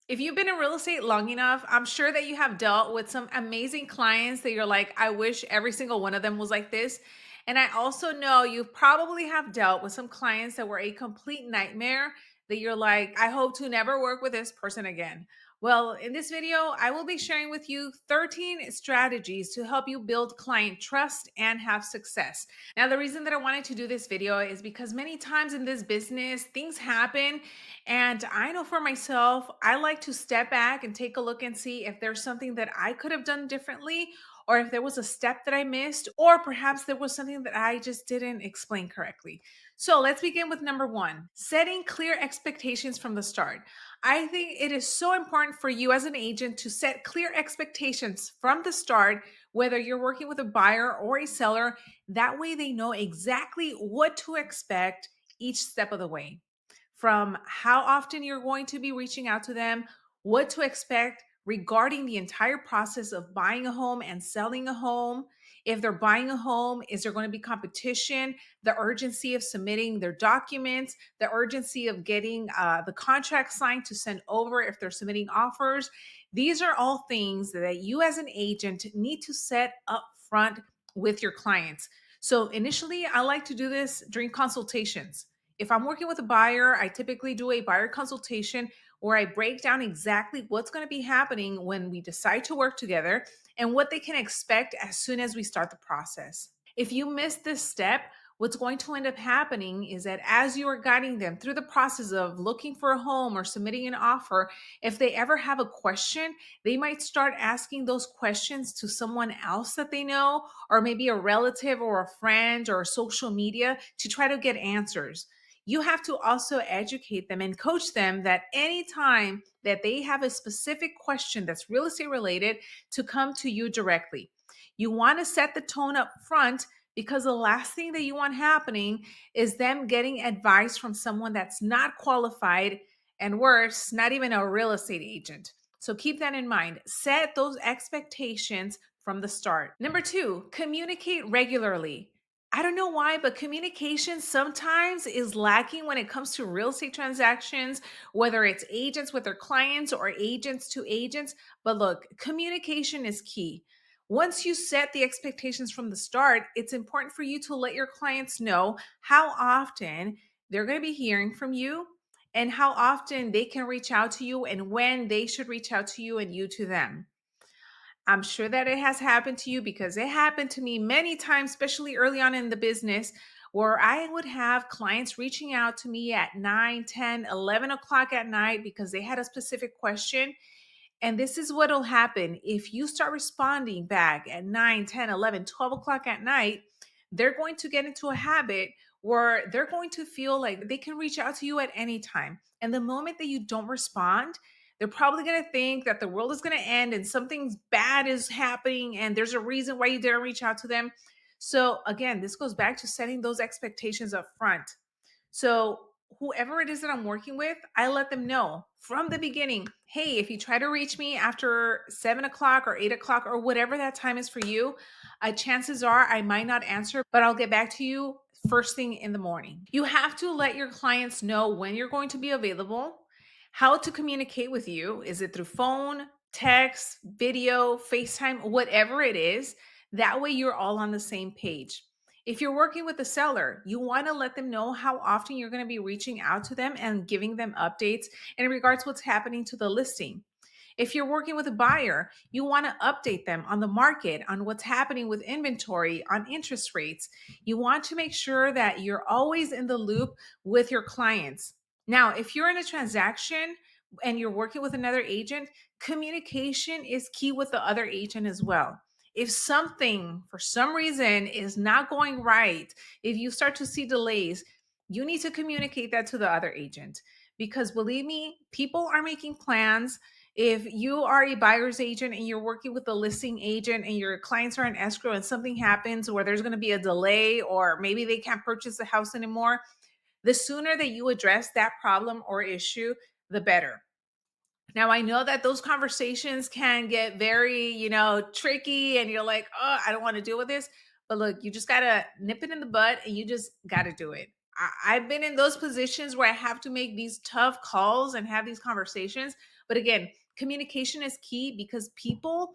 If you've been in real estate long enough, I'm sure that you have dealt with some amazing clients that you're like, I wish every single one of them was like this. And I also know you probably have dealt with some clients that were a complete nightmare that you're like, I hope to never work with this person again. Well, in this video, I will be sharing with you 13 strategies to help you build client trust and have success. Now, the reason that I wanted to do this video is because many times in this business, things happen and I know for myself, I like to step back and take a look and see if there's something that I could have done differently, or if there was a step that I missed, or perhaps there was something that I just didn't explain correctly. So let's begin with number one, setting clear expectations from the start. I think it is so important for you as an agent to set clear expectations from the start, whether you're working with a buyer or a seller. That way they know exactly what to expect each step of the way, from how often you're going to be reaching out to them, what to expect regarding the entire process of buying a home and selling a home. If they're buying a home, is there going to be competition? The urgency of submitting their documents, the urgency of getting the contract signed to send over if they're submitting offers. These are all things that you as an agent need to set up front with your clients. So initially, I like to do this during consultations. If I'm working with a buyer, I typically do a buyer consultation where I break down exactly what's going to be happening when we decide to work together and what they can expect as soon as we start the process. If you miss this step, what's going to end up happening is that as you are guiding them through the process of looking for a home or submitting an offer, if they ever have a question, they might start asking those questions to someone else that they know, or maybe a relative or a friend or social media to try to get answers. You have to also educate them and coach them that anytime that they have a specific question that's real estate related, to come to you directly. You want to set the tone up front, because the last thing that you want happening is them getting advice from someone that's not qualified, and worse, not even a real estate agent. So keep that in mind. Set those expectations from the start. Number two, communicate regularly. I don't know why, but communication sometimes is lacking when it comes to real estate transactions, whether it's agents with their clients or agents to agents. But look, communication is key. Once you set the expectations from the start, it's important for you to let your clients know how often they're going to be hearing from you and how often they can reach out to you and when they should reach out to you and you to them. I'm sure that it has happened to you because it happened to me many times, especially early on in the business, where I would have clients reaching out to me at 9, 10, 11 o'clock at night because they had a specific question. And this is what will happen. If you start responding back at 9, 10, 11, 12 o'clock at night, they're going to get into a habit where they're going to feel like they can reach out to you at any time. And the moment that you don't respond, they're probably going to think that the world is going to end and something bad is happening and there's a reason why you didn't reach out to them. So, again, this goes back to setting those expectations up front. So, whoever it is that I'm working with, I let them know from the beginning, hey, if you try to reach me after 7 o'clock or 8 o'clock or whatever that time is for you, chances are I might not answer, but I'll get back to you first thing in the morning. You have to let your clients know when you're going to be available, how to communicate with you. Is it through phone, text, video, FaceTime, whatever it is? That way you're all on the same page. If you're working with a seller, you want to let them know how often you're going to be reaching out to them and giving them updates in regards to what's happening to the listing. If you're working with a buyer, you want to update them on the market, on what's happening with inventory, on interest rates. You want to make sure that you're always in the loop with your clients. Now, if you're in a transaction and you're working with another agent, communication is key with the other agent as well. If something for some reason is not going right, if you start to see delays, you need to communicate that to the other agent, because believe me, people are making plans. If you are a buyer's agent and you're working with a listing agent and your clients are in escrow and something happens where there's going to be a delay or maybe they can't purchase the house anymore, the sooner that you address that problem or issue, the better. Now, I know that those conversations can get very, tricky and you're like, oh, I don't want to deal with this. But look, you just got to nip it in the bud and you just got to do it. I've been in those positions where I have to make these tough calls and have these conversations, But again, communication is key because people,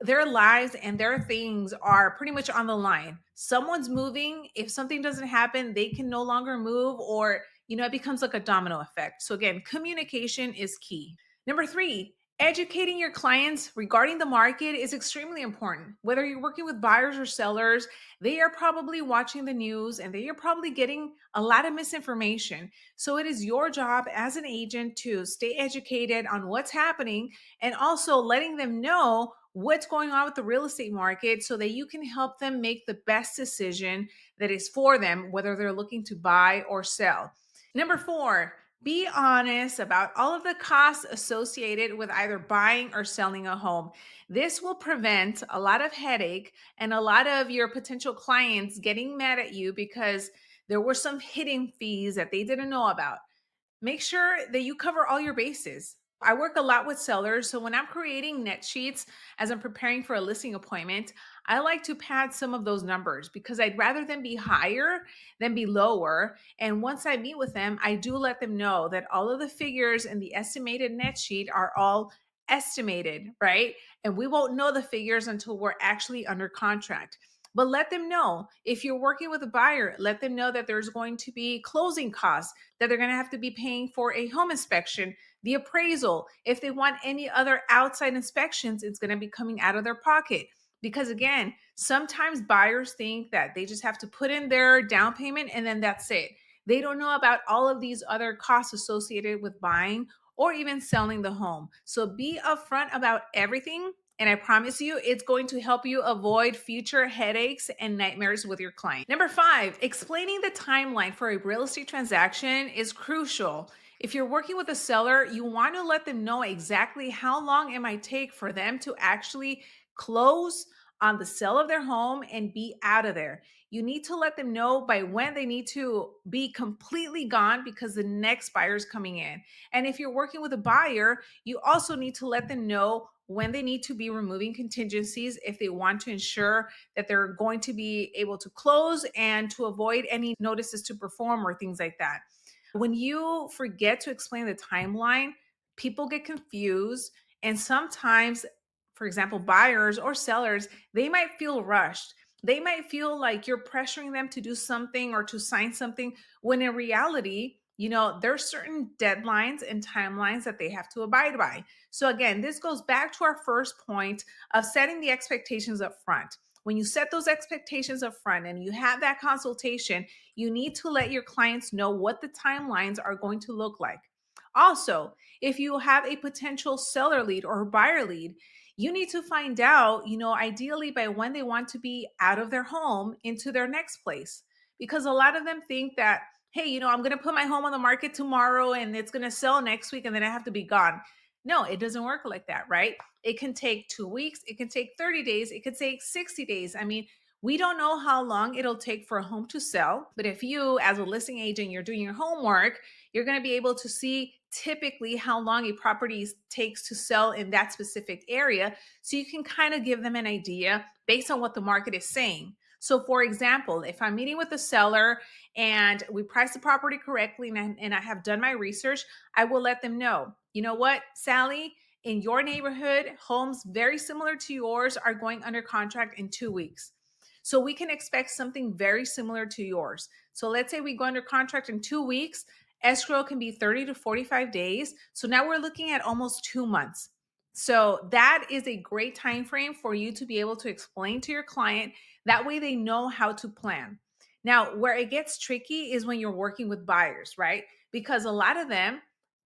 their lives and their things are pretty much on the line. Someone's moving. If something doesn't happen, they can no longer move, or, it becomes like a domino effect. So, again, communication is key. Number three, educating your clients regarding the market is extremely important. Whether you're working with buyers or sellers, they are probably watching the news and they are probably getting a lot of misinformation. So, it is your job as an agent to stay educated on what's happening and also letting them know what's going on with the real estate market so that you can help them make the best decision that is for them, whether they're looking to buy or sell. Number four, be honest about all of the costs associated with either buying or selling a home. This will prevent a lot of headache and a lot of your potential clients getting mad at you because there were some hidden fees that they didn't know about. Make sure that you cover all your bases. I work a lot with sellers. So when I'm creating net sheets as I'm preparing for a listing appointment, I like to pad some of those numbers because I'd rather them be higher than be lower. And once I meet with them, I do let them know that all of the figures in the estimated net sheet are all estimated, right? And we won't know the figures until we're actually under contract. But let them know if you're working with a buyer, let them know that there's going to be closing costs, that they're going to have to be paying for a home inspection, the appraisal. If they want any other outside inspections, it's going to be coming out of their pocket. Because again, sometimes buyers think that they just have to put in their down payment and then that's it. They don't know about all of these other costs associated with buying or even selling the home. So be upfront about everything. And I promise you, it's going to help you avoid future headaches and nightmares with your client. Number five, explaining the timeline for a real estate transaction is crucial. If you're working with a seller, you want to let them know exactly how long it might take for them to actually close on the sale of their home and be out of there. You need to let them know by when they need to be completely gone because the next buyer is coming in. And if you're working with a buyer, you also need to let them know when they need to be removing contingencies if they want to ensure that they're going to be able to close and to avoid any notices to perform or things like that. When you forget to explain the timeline, people get confused. And sometimes, for example, buyers or sellers, they might feel rushed. They might feel like you're pressuring them to do something or to sign something when in reality, there's certain deadlines and timelines that they have to abide by. So again, this goes back to our first point of setting the expectations up front. When you set those expectations up front and you have that consultation, you need to let your clients know what the timelines are going to look like. Also, if you have a potential seller lead or buyer lead, you need to find out, ideally by when they want to be out of their home into their next place. Because a lot of them think that, hey, I'm going to put my home on the market tomorrow and it's going to sell next week and then I have to be gone. No, it doesn't work like that, right? It can take 2 weeks, it can take 30 days, it could take 60 days. I mean, we don't know how long it'll take for a home to sell, but if you, as a listing agent, you're doing your homework, you're going to be able to see typically how long a property takes to sell in that specific area. So you can kind of give them an idea based on what the market is saying. So, for example, if I'm meeting with a seller and we price the property correctly and I have done my research, I will let them know, you know what, Sally, in your neighborhood, homes very similar to yours are going under contract in 2 weeks. So we can expect something very similar to yours. So let's say we go under contract in 2 weeks, escrow can be 30 to 45 days. So now we're looking at almost 2 months. So that is a great time frame for you to be able to explain to your client. That way they know how to plan. Now, where it gets tricky is when you're working with buyers, right? Because a lot of them,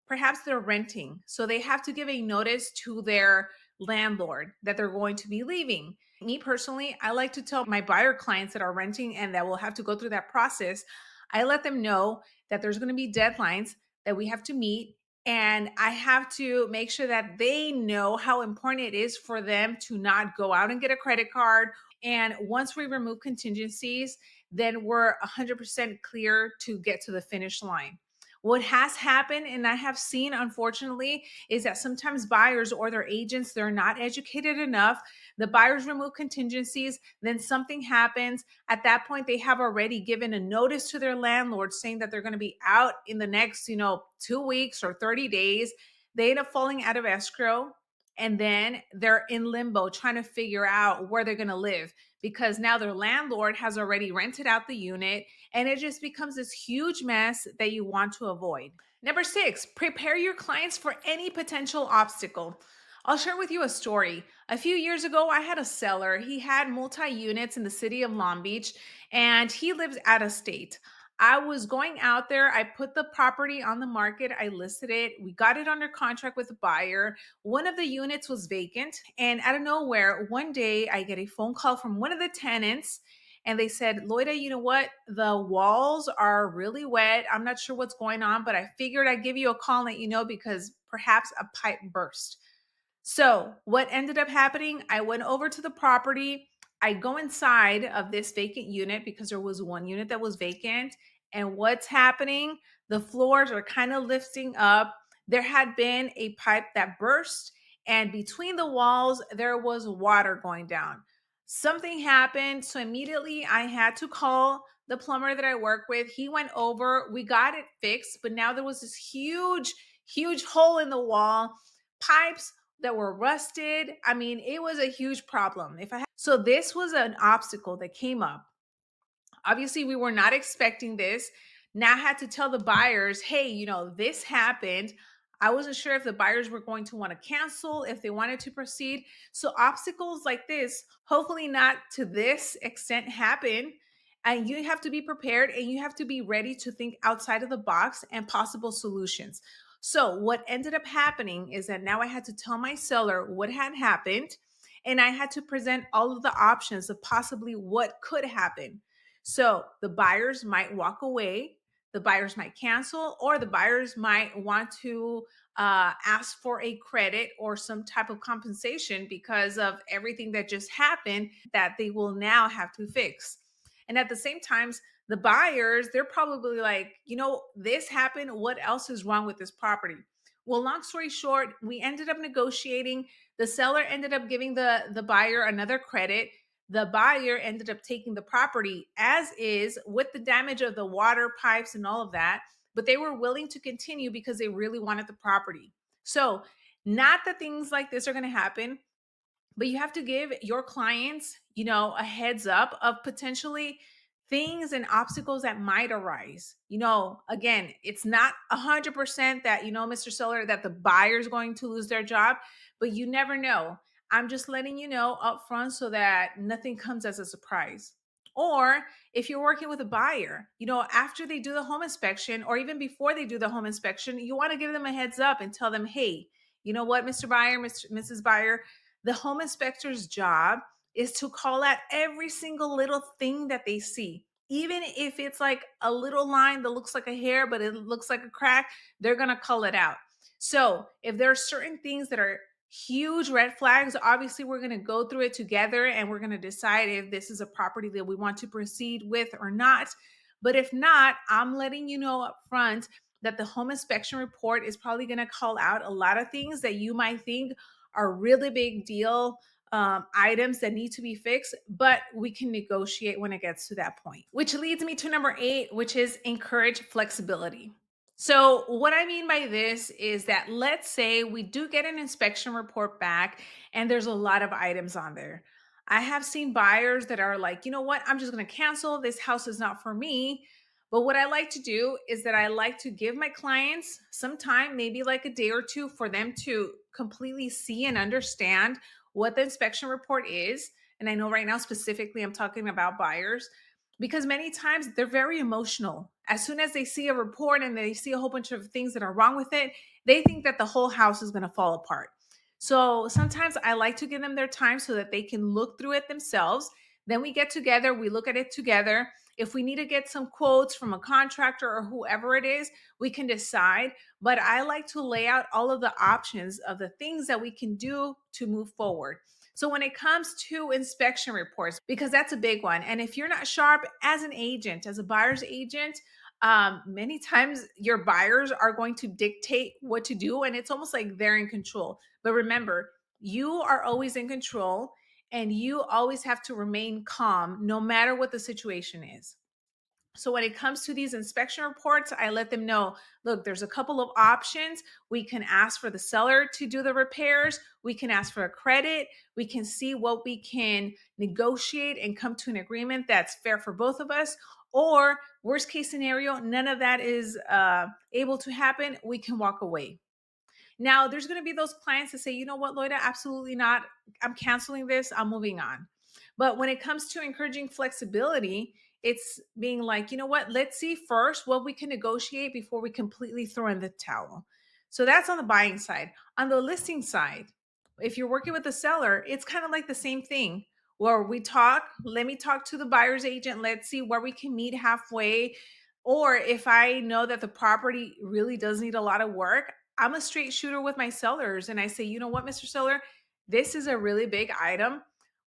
perhaps they're renting. So they have to give a notice to their landlord that they're going to be leaving. Me personally, I like to tell my buyer clients that are renting and that will have to go through that process, I let them know that there's going to be deadlines that we have to meet. And I have to make sure that they know how important it is for them to not go out and get a credit card. And once we remove contingencies, then we're 100% clear to get to the finish line. What has happened, and I have seen, unfortunately, is that sometimes buyers or their agents, they're not educated enough. The buyers remove contingencies, then something happens. At that point, they have already given a notice to their landlord saying that they're going to be out in the next, 2 weeks or 30 days. They end up falling out of escrow, and then they're in limbo trying to figure out where they're going to live because now their landlord has already rented out the unit, and it just becomes this huge mess that you want to avoid. Number six, prepare your clients for any potential obstacle. I'll share with you a story. A few years ago, I had a seller. He had multi units in the city of Long Beach, and he lives out of state. I was going out there. I put the property on the market. I listed it. We got it under contract with a buyer. One of the units was vacant. And out of nowhere, one day I get a phone call from one of the tenants. And they said, Loida, you know what? The walls are really wet. I'm not sure what's going on, but I figured I'd give you a call and let you know because perhaps a pipe burst. So, what ended up happening, I went over to the property. I go inside of this vacant unit because there was one unit that was vacant. And what's happening? The floors are kind of lifting up. There had been a pipe that burst, and between the walls, there was water going down. Something happened. So, immediately I had to call the plumber that I work with. He went over, we got it fixed, but now there was this huge hole in the wall. Pipes that were rusted. I mean, it was a huge problem. So this was an obstacle that came up. Obviously, we were not expecting this. Now I had to tell the buyers, hey, this happened. I wasn't sure if the buyers were going to want to cancel, if they wanted to proceed. So obstacles like this, hopefully not to this extent, happen. And you have to be prepared and you have to be ready to think outside of the box and possible solutions. So what ended up happening is that now I had to tell my seller what had happened, and I had to present all of the options of possibly what could happen. So the buyers might walk away, the buyers might cancel, or the buyers might want to ask for a credit or some type of compensation because of everything that just happened that they will now have to fix. And at the same time, the buyers, they're probably like, this happened. What else is wrong with this property? Well, long story short, we ended up negotiating. The seller ended up giving the buyer another credit. The buyer ended up taking the property as is with the damage of the water pipes and all of that, but they were willing to continue because they really wanted the property. So, not that things like this are going to happen, but you have to give your clients, a heads up of potentially things and obstacles that might arise. Again, it's not 100% that, Mr. Seller, that the buyer is going to lose their job, but you never know. I'm just letting you know up front so that nothing comes as a surprise. Or if you're working with a buyer, after they do the home inspection or even before they do the home inspection, you want to give them a heads up and tell them, hey, you know what, Mr. Buyer, Mrs. Buyer, the home inspector's job is to call out every single little thing that they see. Even if it's like a little line that looks like a hair, but it looks like a crack, they're going to call it out. So if there are certain things that are huge red flags, obviously we're going to go through it together and we're going to decide if this is a property that we want to proceed with or not. But if not, I'm letting you know up front that the home inspection report is probably going to call out a lot of things that you might think are really big deal items that need to be fixed, but we can negotiate when it gets to that point. Which leads me to number 8, which is encourage flexibility. So, what I mean by this is that let's say we do get an inspection report back and there's a lot of items on there. I have seen buyers that are like, you know what, I'm just going to cancel. This house is not for me. But what I like to do is that I like to give my clients some time, maybe like a day or two, for them to completely see and understand what the inspection report is. And I know right now, specifically, I'm talking about buyers because many times they're very emotional. As soon as they see a report and they see a whole bunch of things that are wrong with it, they think that the whole house is going to fall apart. So sometimes I like to give them their time so that they can look through it themselves. Then we get together, we look at it together. If we need to get some quotes from a contractor or whoever it is, we can decide. But I like to lay out all of the options of the things that we can do to move forward. So when it comes to inspection reports, because that's a big one. And if you're not sharp as an agent, as a buyer's agent, many times your buyers are going to dictate what to do. And it's almost like they're in control. But remember, you are always in control and you always have to remain calm no matter what the situation is. So when it comes to these inspection reports, I let them know, look, there's a couple of options. We can ask for the seller to do the repairs. We can ask for a credit. We can see what we can negotiate and come to an agreement that's fair for both of us. Or worst case scenario, none of that is able to happen. We can walk away. Now, there's going to be those clients that say, you know what, Loida, absolutely not. I'm canceling this. I'm moving on. But when it comes to encouraging flexibility, it's being like, you know what, let's see first what we can negotiate before we completely throw in the towel. So that's on the buying side. On the listing side, if you're working with the seller, it's kind of like the same thing where we talk, let me talk to the buyer's agent, let's see where we can meet halfway. Or if I know that the property really does need a lot of work, I'm a straight shooter with my sellers and I say, you know what, Mr. Seller, this is a really big item.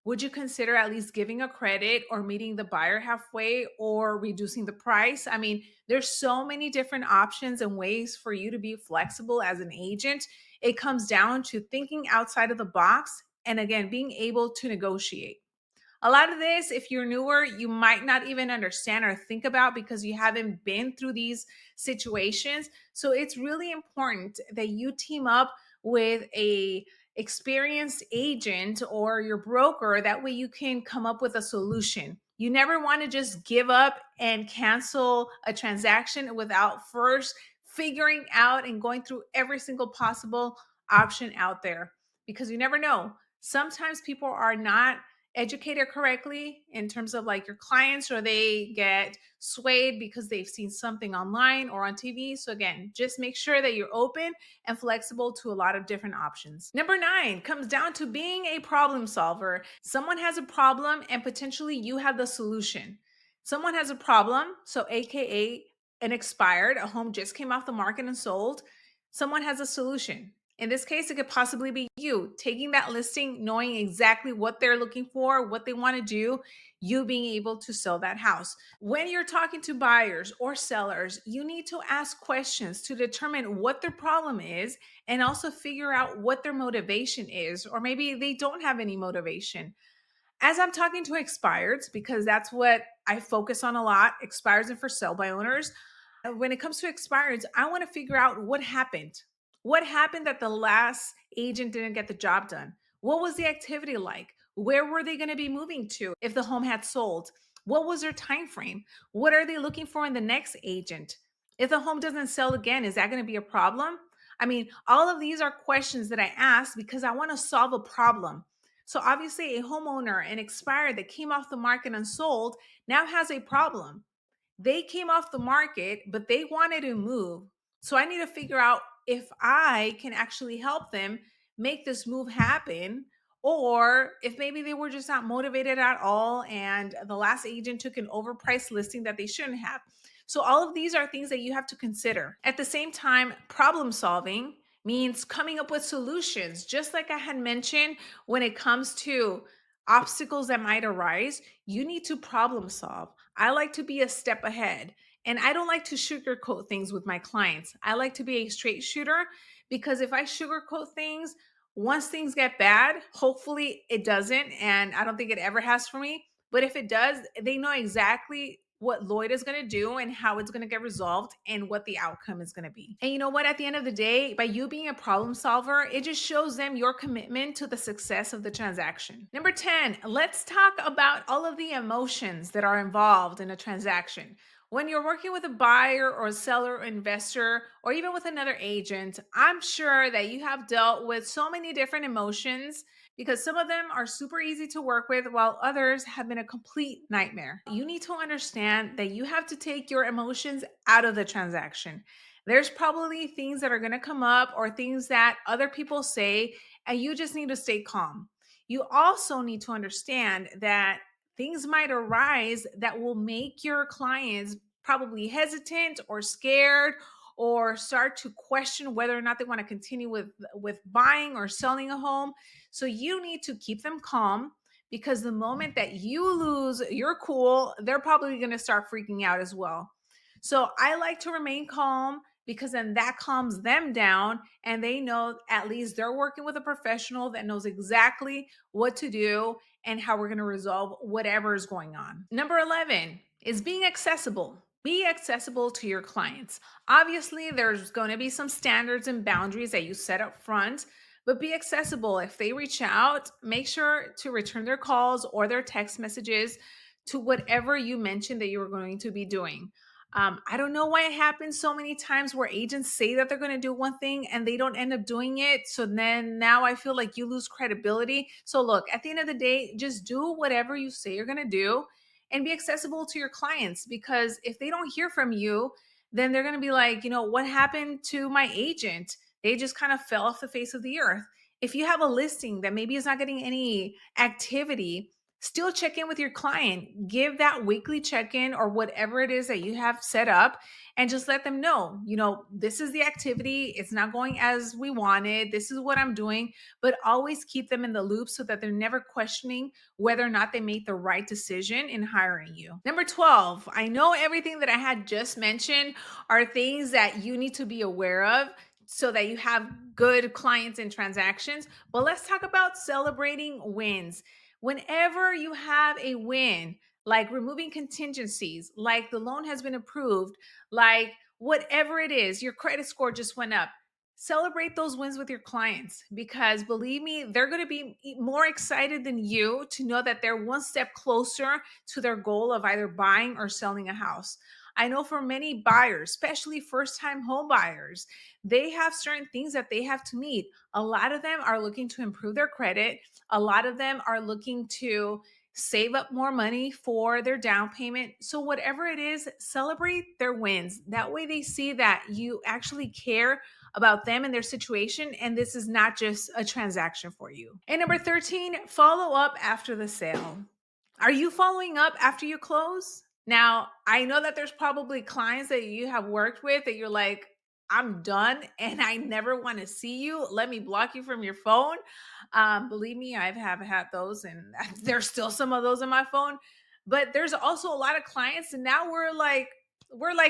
Would you consider at least giving a credit or meeting the buyer halfway or reducing the price? I mean, there's so many different options and ways for you to be flexible as an agent. It comes down to thinking outside of the box and again, being able to negotiate. A lot of this, if you're newer, you might not even understand or think about because you haven't been through these situations. So it's really important that you team up with a experienced agent or your broker. That way you can come up with a solution. You never want to just give up and cancel a transaction without first figuring out and going through every single possible option out there because you never know. Sometimes people are not educated correctly in terms of like your clients, or they get swayed because they've seen something online or on TV. So again, just make sure that you're open and flexible to a lot of different options. Number 9 comes down to being a problem solver. Someone has a problem and potentially you have the solution. Someone has a problem, so aka an expired, a home just came off the market and sold. Someone has a solution. In this case, it could possibly be you taking that listing, knowing exactly what they're looking for, what they want to do, you being able to sell that house. When you're talking to buyers or sellers, you need to ask questions to determine what their problem is and also figure out what their motivation is, or maybe they don't have any motivation. As I'm talking to expireds, because that's what I focus on a lot, expireds and for sale by owners, when it comes to expireds, I want to figure out what happened. What happened that the last agent didn't get the job done? What was the activity like? Where were they going to be moving to if the home had sold? What was their time frame? What are they looking for in the next agent? If the home doesn't sell again, is that going to be a problem? I mean, all of these are questions that I ask because I want to solve a problem. So obviously, a homeowner, an expired that came off the market and sold, now has a problem. They came off the market, but they wanted to move. So I need to figure out if I can actually help them make this move happen, or if maybe they were just not motivated at all and the last agent took an overpriced listing that they shouldn't have. So all of these are things that you have to consider. At the same time, problem solving means coming up with solutions. Just like I had mentioned, when it comes to obstacles that might arise, you need to problem solve. I like to be a step ahead. And I don't like to sugarcoat things with my clients. I like to be a straight shooter because if I sugarcoat things, once things get bad, hopefully it doesn't. And I don't think it ever has for me. But if it does, they know exactly what Lloyd is going to do and how it's going to get resolved and what the outcome is going to be. And you know what? At the end of the day, by you being a problem solver, it just shows them your commitment to the success of the transaction. Number 10, let's talk about all of the emotions that are involved in a transaction. When you're working with a buyer or a seller or investor, or even with another agent, I'm sure that you have dealt with so many different emotions because some of them are super easy to work with while others have been a complete nightmare. You need to understand that you have to take your emotions out of the transaction. There's probably things that are going to come up or things that other people say, and you just need to stay calm. You also need to understand that things might arise that will make your clients probably hesitant or scared or start to question whether or not they want to continue with buying or selling a home. So you need to keep them calm because the moment that you lose your cool, they're probably going to start freaking out as well. So I like to remain calm because then that calms them down and they know at least they're working with a professional that knows exactly what to do and how we're going to resolve whatever is going on. Number 11, is being accessible. Be accessible to your clients. Obviously, there's going to be some standards and boundaries that you set up front, but be accessible. If they reach out, make sure to return their calls or their text messages to whatever you mentioned that you were going to be doing. I don't know why it happens so many times where agents say that they're going to do one thing and they don't end up doing it. So then now I feel like you lose credibility. So, look, at the end of the day, just do whatever you say you're going to do and be accessible to your clients, because if they don't hear from you, then they're going to be like, what happened to my agent? They just kind of fell off the face of the earth. If you have a listing that maybe is not getting any activity, still check in with your client. Give that weekly check in or whatever it is that you have set up, and just let them know, this is the activity. It's not going as we wanted. This is what I'm doing. But always keep them in the loop so that they're never questioning whether or not they made the right decision in hiring you. Number 12, I know everything that I had just mentioned are things that you need to be aware of so that you have good clients and transactions. But let's talk about celebrating wins. Whenever you have a win, like removing contingencies, like the loan has been approved, like whatever it is, your credit score just went up. Celebrate those wins with your clients, because believe me, they're going to be more excited than you to know that they're one step closer to their goal of either buying or selling a house. I know for many buyers, especially first time home buyers, they have certain things that they have to meet. A lot of them are looking to improve their credit. A lot of them are looking to save up more money for their down payment. So, whatever it is, celebrate their wins. That way, they see that you actually care about them and their situation, and this is not just a transaction for you. And number 13, follow up after the sale. Are you following up after you close? Now, I know that there's probably clients that you have worked with that you're like, I'm done and I never want to see you. Let me block you from your phone. Believe me, have had those, and there's still some of those on my phone. But there's also a lot of clients, and now we're like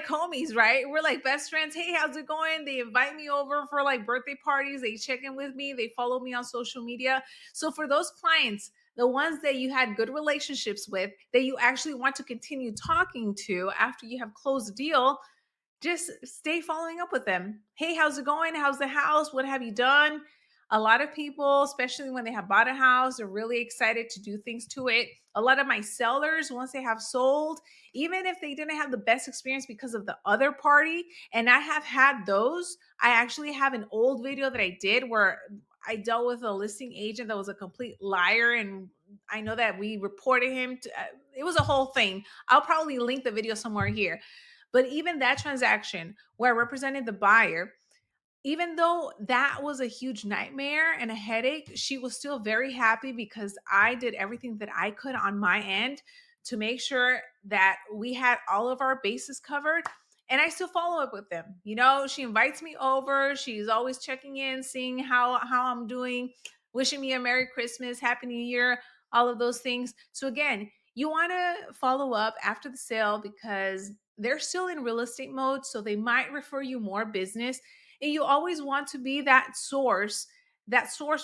homies, right? We're like best friends. Hey, how's it going? They invite me over for like birthday parties. They check in with me. They follow me on social media. So for those clients, the ones that you had good relationships with, that you actually want to continue talking to after you have closed the deal, just stay following up with them. Hey, how's it going? How's the house? What have you done? A lot of people, especially when they have bought a house, are really excited to do things to it. A lot of my sellers, once they have sold, even if they didn't have the best experience because of the other party, and I have had those, I actually have an old video that I did where I dealt with a listing agent that was a complete liar. And I know that we reported him to, it was a whole thing. I'll probably link the video somewhere here. But even that transaction where I represented the buyer, even though that was a huge nightmare and a headache, she was still very happy because I did everything that I could on my end to make sure that we had all of our bases covered. And I still follow up with them. She invites me over. She's always checking in, seeing how I'm doing, wishing me a Merry Christmas, Happy New Year, all of those things. So again, you want to follow up after the sale because they're still in real estate mode. So they might refer you more business. And you always want to be that source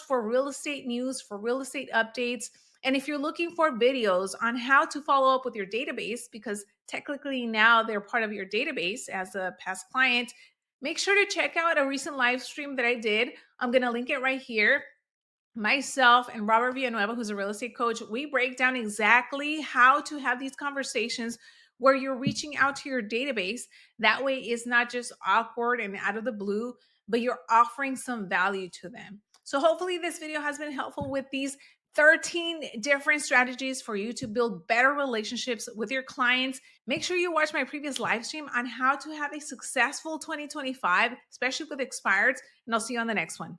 for real estate news, for real estate updates. And if you're looking for videos on how to follow up with your database, because technically now they're part of your database as a past client, make sure to check out a recent live stream that I did. I'm going to link it right here. Myself and Robert Villanueva, who's a real estate coach, we break down exactly how to have these conversations where you're reaching out to your database. That way, it's not just awkward and out of the blue, but you're offering some value to them. So, hopefully, this video has been helpful with these 13 different strategies for you to build better relationships with your clients. Make sure you watch my previous live stream on how to have a successful 2025, especially with expireds, and I'll see you on the next one.